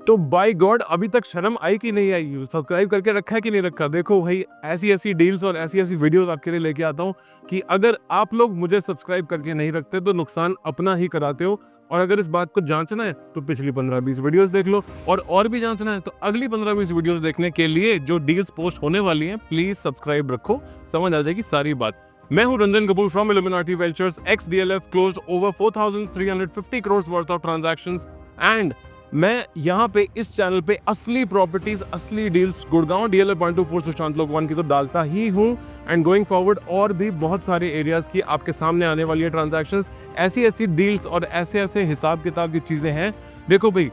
तो bye God अभी तक शर्म आई कि नहीं आई? सब्सक्राइब करके रखा है कि नहीं रखा? देखो भाई, ऐसी ऐसी डील्स और ऐसी ऐसी वीडियोस आपके लिए लेके आता हूँ कि अगर आप लोग मुझे सब्सक्राइब करके नहीं रखते तो नुकसान अपना ही कराते हो। और अगर इस बात को जांचना है तो पिछली 15-20 वीडियोस देख लो, और भी जांचना है तो अगली 15-20 वीडियोस देखने के लिए जो डील्स पोस्ट होने वाली हैं प्लीज सब्सक्राइब रखो, समझ आ जाएगी सारी बात। मैं हूं Ranjan Kapoor from illuminati ventures. XDLF closed over 4,350 crores worth of transactions and मैं यहाँ पे इस चैनल पे असली प्रॉपर्टीज, असली डील्स, गुड़गांव DLF 124 सुशांत लोक 1 की तो डालता ही हूँ। एंड गोइंग फॉरवर्ड और भी बहुत सारे एरियाज की आपके सामने आने वाली है ट्रांजैक्शंस। ऐसी ऐसी डील्स और ऐसे ऐसे हिसाब किताब की चीजें हैं। देखो भाई,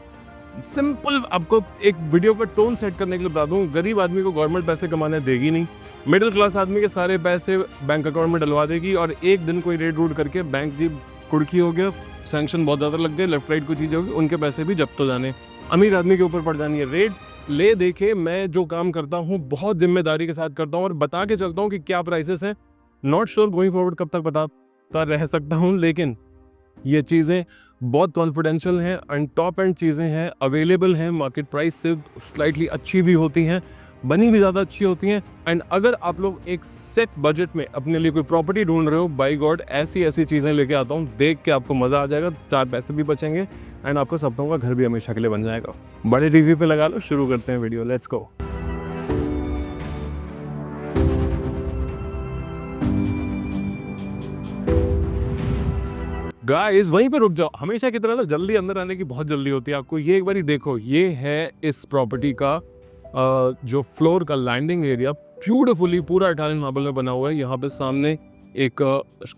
सिंपल आपको एक वीडियो का टोन सेट करने के लिए बता दूं, गरीब आदमी को गवर्नमेंट पैसे कमाने देगी नहीं, मिडिल क्लास आदमी के सारे पैसे बैंक अकाउंट में डलवा देगी और एक दिन कोई रेड रूड करके बैंक जी कुड़की हो गया, सैंक्शन बहुत ज़्यादा लग गए, लेफ्ट राइट को चीज़ होगी, उनके पैसे भी जब तो जाने, अमीर आदमी के ऊपर पड़ जानी है रेड। ले देखे मैं जो काम करता हूँ बहुत जिम्मेदारी के साथ करता हूँ और बता के चलता हूँ कि क्या प्राइसेस हैं। नॉट श्योर गोइंग फॉरवर्ड कब तक बताता रह सकता हूँ, लेकिन ये चीज़ें बहुत कॉन्फिडेंशियल हैं एंड टॉप एंड चीज़ें हैं, अवेलेबल हैं, मार्केट प्राइस से स्लाइटली अच्छी भी होती हैं, बनी भी ज़्यादा अच्छी होती हैं। एंड अगर आप लोग एक सेट बजट में अपने लिए कोई प्रॉपर्टी ढूंढ रहे हो, बाय गॉड ऐसी ऐसी चीज़ें लेके आता हूँ, देख के आपको मज़ा आ जाएगा, 4 पैसे भी बचेंगे एंड आपका सपनों का घर भी हमेशा के लिए बन जाएगा। बड़े टीवी पे लगा लो, शुरू करते हैं वीडियो, लेट्स गो। गाइस वहीं पे रुक जाओ, हमेशा की तरह जल्दी अंदर आने की बहुत जल्दी होती है आपको। ये एक बार देखो, ये है इस प्रॉपर्टी का जो फ्लोर का लैंडिंग एरिया, ब्यूटीफुली पूरा इटालियन मार्बल में बना हुआ है। यहाँ पे सामने एक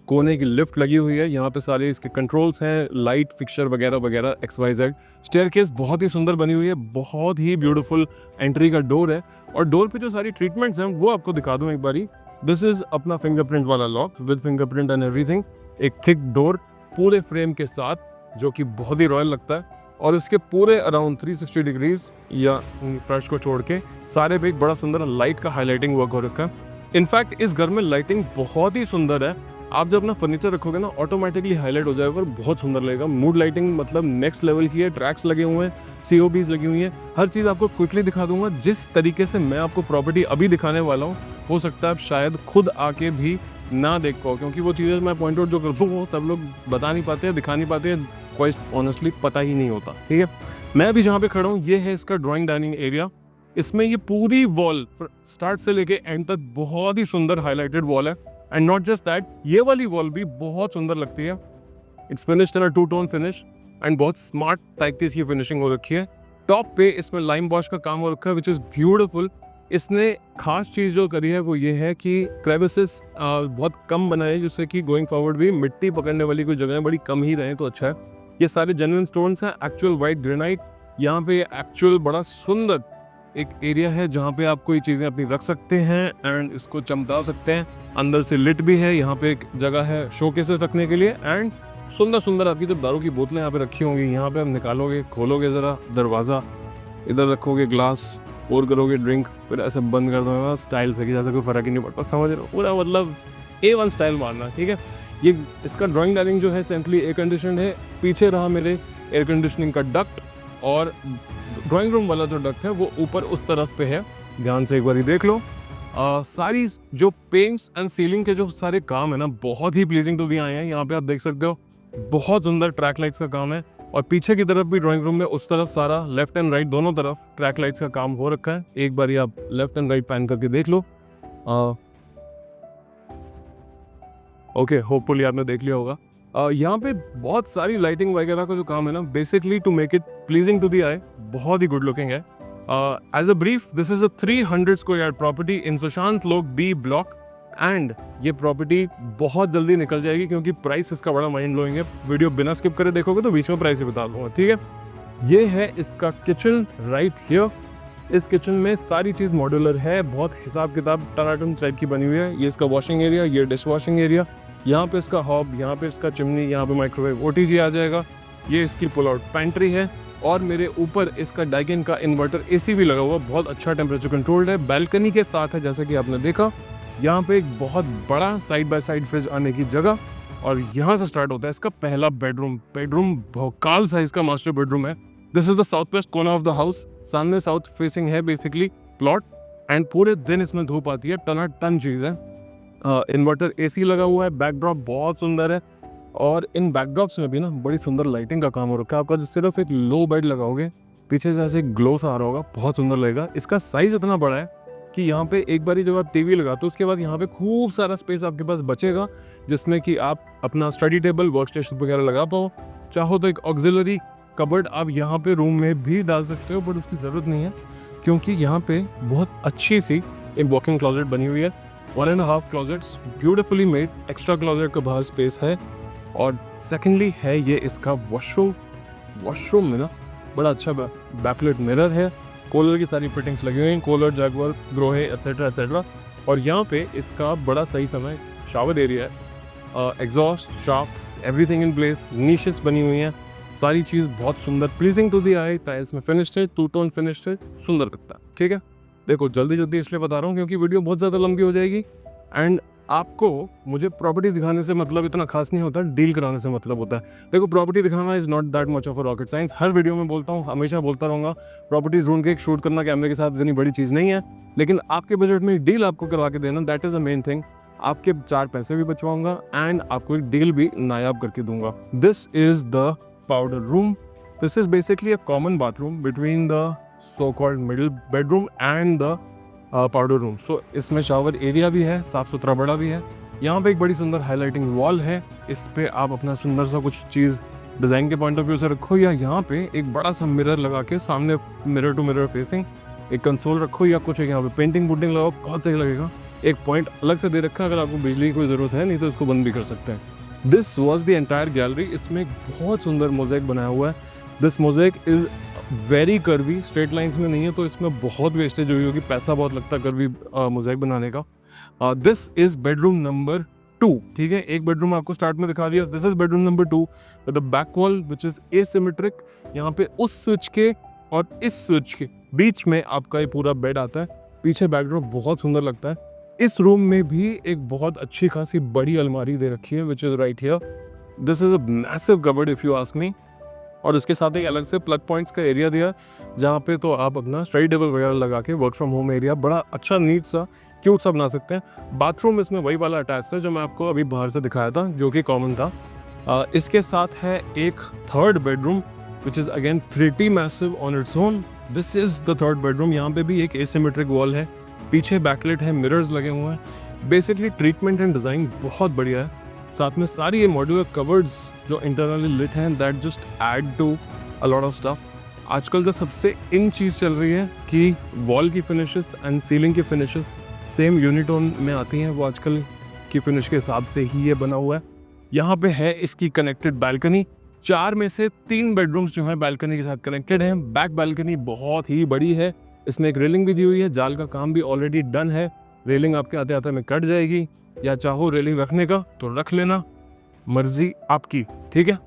कोने की लिफ्ट लगी हुई है, यहाँ पे सारे इसके कंट्रोल्स हैं, लाइट फिक्सर वगैरह वगैरह XYZ। स्टेयरकेस बहुत ही सुंदर बनी हुई है, बहुत ही ब्यूटीफुल एंट्री का डोर है और डोर पे जो सारी ट्रीटमेंट्स हैं वो आपको दिखा दूं एक बारी। दिस इज अपना फिंगरप्रिंट वाला lock with fingerprint and everything, एक थिक डोर पूरे फ्रेम के साथ जो कि बहुत ही रॉयल लगता है और इसके पूरे अराउंड 360 डिग्रीज या फ्रंट को छोड़ के सारे पे एक बड़ा सुंदर लाइट का हाईलाइटिंग वर्क हो रखा है। इनफैक्ट इस घर में लाइटिंग बहुत ही सुंदर है, आप जब अपना फर्नीचर रखोगे ना ऑटोमेटिकली हाईलाइट हो जाएगा और बहुत सुंदर लगेगा। मूड लाइटिंग मतलब नेक्स्ट लेवल की है, ट्रैक्स लगे हुए हैं, COBs लगी हुई हैं, हर चीज़ आपको क्विकली दिखा दूंगा। जिस तरीके से मैं आपको प्रॉपर्टी अभी दिखाने वाला हूँ हो सकता है आप शायद खुद आके भी ना देख पाओ, क्योंकि वो चीज़ें मैं पॉइंट आउट जो करता हूँ वो सब लोग बता नहीं पाते हैं, दिखा नहीं पाते हैं, कोई ऑनेस्टली पता ही नहीं होता। ठीक है, मैं अभी जहाँ पे खड़ा हूँ ये है इसका ड्राइंग डाइनिंग एरिया। इसमें ये पूरी वॉल स्टार्ट से लेके एंड तक बहुत ही सुंदर हाईलाइटेड वॉल है एंड नॉट जस्ट दैट, ये वाली वॉल भी बहुत सुंदर लगती है। It's finished in a two tone finish and बहुत स्मार्ट टाइप की इसकी फिनिशिंग हो रखी है। टॉप पे इसमें लाइम वॉश का काम हो रखा है विच इज़ ब्यूटीफुल। इसने खास चीज़ जो करी है वो ये है कि क्रेविसेस बहुत कम बनाए, जिससे कि गोइंग फॉरवर्ड भी मिट्टी पकड़ने वाली कोई जगह बड़ी कम ही रहे तो अच्छा है। ये सारे जेन्युइन स्टोन्स हैं, एक्चुअल वाइट ग्रेनाइट। यहाँ पे एक्चुअल बड़ा सुंदर एक एरिया है जहाँ पे आप कोई चीज़ें अपनी रख सकते हैं एंड इसको चमका सकते हैं। अंदर से लिट भी है, यहाँ पे एक जगह है शोकेसेस रखने के लिए एंड सुंदर सुंदर आपकी जब दारू की बोतलें यहाँ पे रखी होंगी, यहाँ पे आप निकालोगे, खोलोगे ज़रा दरवाज़ा, इधर रखोगे ग्लास, और करोगे ड्रिंक, फिर ऐसे बंद कर दोगे स्टाइल से कि ज़्यादा कोई फ़र्क ही नहीं पड़ता, समझ रहे हो? पूरा मतलब A1 स्टाइल मारना। ठीक है, ये इसका ड्राइंग डाइनिंग जो है सेंट्रली एयर कंडीशन है। पीछे रहा मेरे एयर कंडीशनिंग का डक्ट और ड्राइंग रूम वाला जो डक्ट है वो ऊपर उस तरफ पे है, ध्यान से एक बार देख लो। सारी जो पेंट्स एंड सीलिंग के जो सारे काम है ना बहुत ही प्लीजिंग टू भी आए हैं। यहाँ पे आप देख सकते हो बहुत सुंदर ट्रैक लाइट्स का काम है और पीछे की तरफ भी ड्राइंग रूम में उस तरफ सारा लेफ्ट एंड राइट दोनों तरफ ट्रैक लाइट्स का काम हो रखा है। एक बार आप लेफ्ट एंड राइट पैन करके देख लो। ओके, होपफुली आपने देख लिया होगा। यहाँ पे बहुत सारी लाइटिंग वगैरह का जो काम है ना, basically to make it pleasing to the eye, बहुत ही गुड लुकिंग है। As a brief, this is a 300 square yard property in Sushant Lok B block and ये प्रॉपर्टी बहुत जल्दी निकल जाएगी क्योंकि प्राइस इसका बड़ा माइंड ब्लोइंग है। वीडियो बिना स्किप करे देखोगे तो बीच में प्राइस ही बता दूंगा। ठीक है, ये है इसका किचन राइट हियर। इस किचन में सारी चीज़ मॉड्यूलर है, बहुत हिसाब किताब टनाटन टाइप की बनी हुई है। ये इसका वॉशिंग एरिया, ये डिश वॉशिंग एरिया, यहाँ पे इसका हॉब, यहाँ पे इसका चिमनी, यहाँ पे माइक्रोवेव OTG आ जाएगा। ये इसकी पुल आउट पेंट्री है और मेरे ऊपर इसका डाइगन का इन्वर्टर AC भी लगा हुआ, बहुत अच्छा टेम्परेचर कंट्रोल्ड है, बैल्कनी के साथ है जैसा कि आपने देखा। यहाँ पे एक बहुत बड़ा साइड बाय साइड फ्रिज आने की जगह और यहाँ से स्टार्ट होता है इसका पहला बेडरूम। भौकाल साइज का मास्टर बेडरूम है। This is the south west corner of the house, सामने साउथ फेसिंग है बेसिकली प्लॉट, एंड पूरे दिन इसमें धूप आती है, टना टन चीज़ है। इन्वर्टर एसी लगा हुआ है, बैकड्रॉप बहुत सुंदर है, और इन बैकड्रॉप्स में भी ना बड़ी सुंदर लाइटिंग का काम हो रखा है आपका। जो सिर्फ एक लो बेड लगाओगे, पीछे से ऐसे ग्लो सा आ रहा होगा, बहुत सुंदर लगेगा। इसका साइज इतना बड़ा है कि यहाँ पे एक बारी जब आप टीवी लगाते हो उसके बाद यहाँ पे खूब सारा स्पेस आपके पास बचेगा, जिसमें कि आप अपना स्टडी टेबल, वर्क स्टेशन वगैरह लगा पाओ। चाहो तो एक ऑक्सिलरी कबर्ड आप यहाँ पे रूम में भी डाल सकते हो, बट उसकी ज़रूरत नहीं है क्योंकि यहाँ पे बहुत अच्छी सी एक वॉकिंग क्लोजेट बनी हुई है, 1.5 closets beautifully made, extra closet का बाहर स्पेस है। और सेकेंडली है ये इसका वॉशरूम में ना बड़ा अच्छा बैकलाइट मिरर है, कूलर की सारी फिटिंग्स लगी हुई हैं, Kohler, Jaguar, Grohe etcetera etcetera. और यहाँ पे इसका बड़ा सही समय शावर एरिया है, exhaust, shaft, everything in place, niches बनी हुई हैं, सारी चीज़ बहुत सुंदर, pleasing to the eye. Tiles में फिनिश्ड है, टू टोन फिनिश्ड है, सुंदर लगता है। ठीक है, देखो जल्दी इसलिए बता रहा हूँ क्योंकि वीडियो बहुत ज़्यादा लंबी हो जाएगी, एंड आपको मुझे प्रॉपर्टी दिखाने से मतलब इतना खास नहीं होता, डील कराने से मतलब होता है। देखो प्रॉपर्टी दिखाना is not that much of a rocket science, her video में बोलता हूँ, हमेशा बोलता रहूँगा। प्रॉपर्टीज ढूंढ के एक शूट करना कैमरे के साथ इतनी बड़ी चीज़ नहीं है, लेकिन आपके बजट में डील आपको करवा के देना, that is a main thing. आपके 4 पैसे भी बचवाऊंगा एंड आपको एक डील भी नायाब करके दूंगा। This is the powder room. This is basically a common bathroom between the so called middle bedroom and the powder room. So इसमें शावर एरिया भी है, साफ़ सुथरा बड़ा भी है। यहाँ पे एक बड़ी सुंदर हाईलाइटिंग वॉल है, इस पे आप अपना सुंदर सा कुछ चीज़ डिज़ाइन के पॉइंट ऑफ व्यू से रखो, या यहाँ पे एक बड़ा सा मिरर लगा के सामने मिरर टू मिरर फेसिंग एक कंसोल रखो, या कुछ यहाँ पे पेंटिंग वुटिंग लगाओ, बहुत सही लगेगा। एक पॉइंट अलग से दे रखा है, अगर आपको बिजली की कोई ज़रूरत है, नहीं तो इसको बंद भी कर सकते हैं। This was the entire gallery. इसमें एक बहुत सुंदर मोज़ेक बनाया हुआ है। This mosaic is very curvy, straight lines में नहीं है, तो इसमें बहुत वेस्टेज हुई होगी, पैसा बहुत लगता है कर्वी मोज़ेक बनाने का। This is bedroom number 2। ठीक है, एक बेडरूम आपको स्टार्ट में दिखा दिया, this is bedroom number 2। The back wall which is asymmetric, यहाँ पे उस स्विच के और इस स्विच के बीच में आपका ये पूरा बेड आता है। पीछे बैकड्रॉप बहुत सुंदर लगता है। इस रूम में भी एक बहुत अच्छी खासी बड़ी अलमारी दे रखी है which is right here. This is a massive cupboard if you ask मी। और इसके साथ एक अलग से प्लग पॉइंट्स का एरिया दिया, जहाँ पे तो आप अपना स्टडी टेबल वगैरह लगा के वर्क फ्रॉम होम एरिया बड़ा अच्छा नीट सा क्यूट सा बना सकते हैं। बाथरूम इसमें वही वाला अटैच था जो मैं आपको अभी बाहर से दिखाया था, जो कि कॉमन था। इसके साथ है एक third bedroom which is again pretty massive on its own. This is the third bedroom. यहाँ पे भी एक एसिमेट्रिक वॉल है, पीछे बैकलाइट है, मिरर्स लगे हुए हैं। बेसिकली ट्रीटमेंट एंड डिज़ाइन बहुत बढ़िया है। साथ में सारी ये मॉड्यूलर कवर्ड्स जो इंटरनली लिट हैं, that just add to a lot of stuff. आजकल जो सबसे इन चीज़ चल रही है कि वॉल की फिनिशेस एंड सीलिंग की फिनिशेस सेम यूनिटोन में आती हैं, वो आजकल की फिनिश के हिसाब से ही ये बना हुआ है। यहाँ पे है इसकी कनेक्टेड बालकनी। 4 में से 3 बेडरूम्स जो हैं बालकनी के साथ कनेक्टेड हैं। बैक बालकनी बहुत ही बड़ी है, इसमें एक रेलिंग भी दी हुई है, जाल का काम भी ऑलरेडी डन है। रेलिंग आपके आते आते में कट जाएगी, या चाहो रेलिंग रखने का तो रख लेना, मर्जी आपकी। ठीक है,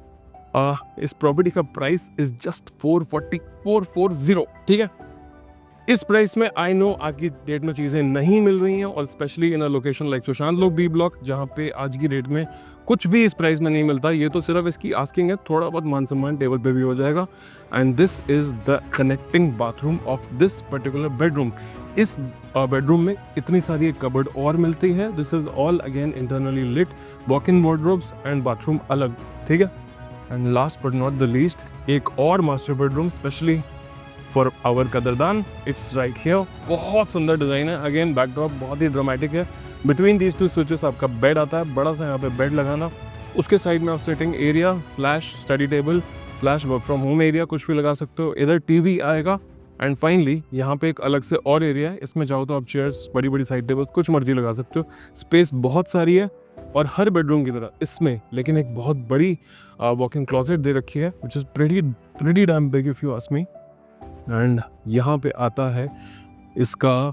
इस प्रॉपर्टी का प्राइस इज जस्ट 440। ठीक है, इस प्राइस में आई नो आज की डेट में चीज़ें नहीं मिल रही हैं, और specially in a location like Sushant लोक बी ब्लॉक, जहाँ पे आज की डेट में कुछ भी इस प्राइस में नहीं मिलता। ये तो सिर्फ इसकी आस्किंग है, थोड़ा बहुत मान सम्मान टेबल पे भी हो जाएगा। And this is the connecting bathroom of this particular bedroom. इस बेडरूम में इतनी सारी कबर्ड और मिलती है। This is all again internally lit, walk in wardrobes and bathroom अलग। ठीक है, and last but not the least, एक और master bedroom specially for our कदरदान, इट्स राइट हियर। बहुत सुंदर डिज़ाइन है, अगेन बैकड्रॉप बहुत ही ड्रामेटिक है। बिटवीन दीज 2 स्विचेस आपका बेड आता है, बड़ा सा यहाँ पे बेड लगाना, उसके साइड में आप sitting area slash study table slash work from home area कुछ भी लगा सकते हो। इधर टीवी आएगा, एंड फाइनली यहाँ पे एक अलग से और एरिया है, इसमें चाहो तो आप चेयर्स, बड़ी बड़ी साइड टेबल्स कुछ मर्जी लगा सकते हो। स्पेस बहुत सारी है, और हर बेडरूम की तरह इसमें लेकिन एक बहुत बड़ी वॉक-इन क्लोजेट दे रखी है which is pretty damn big if you ask me. And यहाँ पे आता है इसका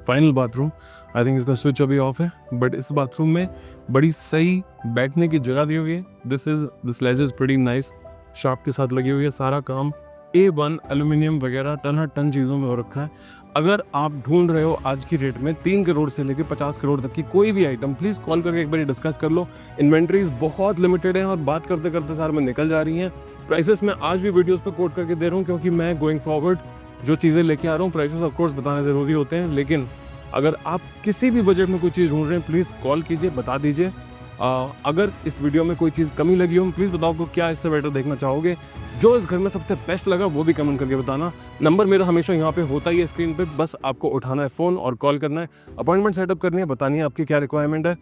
फाइनल बाथरूम। आई थिंक इसका स्विच अभी ऑफ है, बट इस बाथरूम में बड़ी सही बैठने की जगह दी हुई है। This ledge is pretty nice, sharp के साथ लगी हुई है, सारा काम A1 एल्यूमिनियम वगैरह टन चीज़ों में हो रखा है। अगर आप ढूंढ रहे हो आज की रेट में 3 करोड़ से लेकर 50 करोड़ तक की कोई भी आइटम, प्लीज़ कॉल करके एक बार डिस्कस कर लो। इन्वेंट्रीज बहुत लिमिटेड है और बात करते करते सार में निकल जा रही हैं। प्राइसेस मैं आज भी वीडियोस पे कोट करके दे रहा हूँ क्योंकि मैं गोइंग फॉरवर्ड जो चीज़ें लेके आ रहा हूँ प्राइसेस ऑफ कोर्स बताने ज़रूरी होते हैं। लेकिन अगर आप किसी भी बजट में कोई चीज़ ढूंढ रहे हैं प्लीज़ कॉल कीजिए, बता दीजिए। अगर इस वीडियो में कोई चीज़ कमी लगी हो प्लीज़ बताओ को क्या इससे बेटर देखना चाहोगे। जो इस घर में सबसे बेस्ट लगा वो भी कमेंट करके बताना। नंबर मेरा हमेशा यहाँ पे होता ही है स्क्रीन पे, बस आपको उठाना है फ़ोन और कॉल करना है, अपॉइंटमेंट सेटअप करनी है, बतानी है आपकी क्या रिक्वायरमेंट है।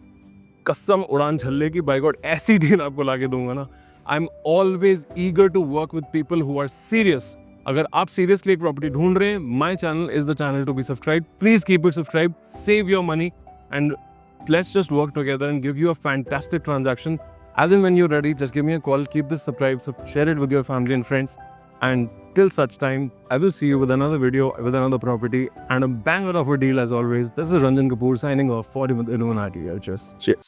कसम उड़ान झल्ले की, बाय गॉड ऐसी डील आपको ला के दूंगा ना। I am always eager to work with people who are serious. अगर आप सीरियसली एक प्रॉपर्टी ढूंढ रहे हैं, my channel is the channel to be subscribe. Please keep it subscribe, save your money and let's just work together and give you a fantastic transaction. As and when you're ready, just give me a call, keep this subscribed, share it with your family and friends. And till such time, I will see you with another video, with another property, and a banger of a deal as always. This is Ranjan Kapoor signing off for Illuminati. Cheers.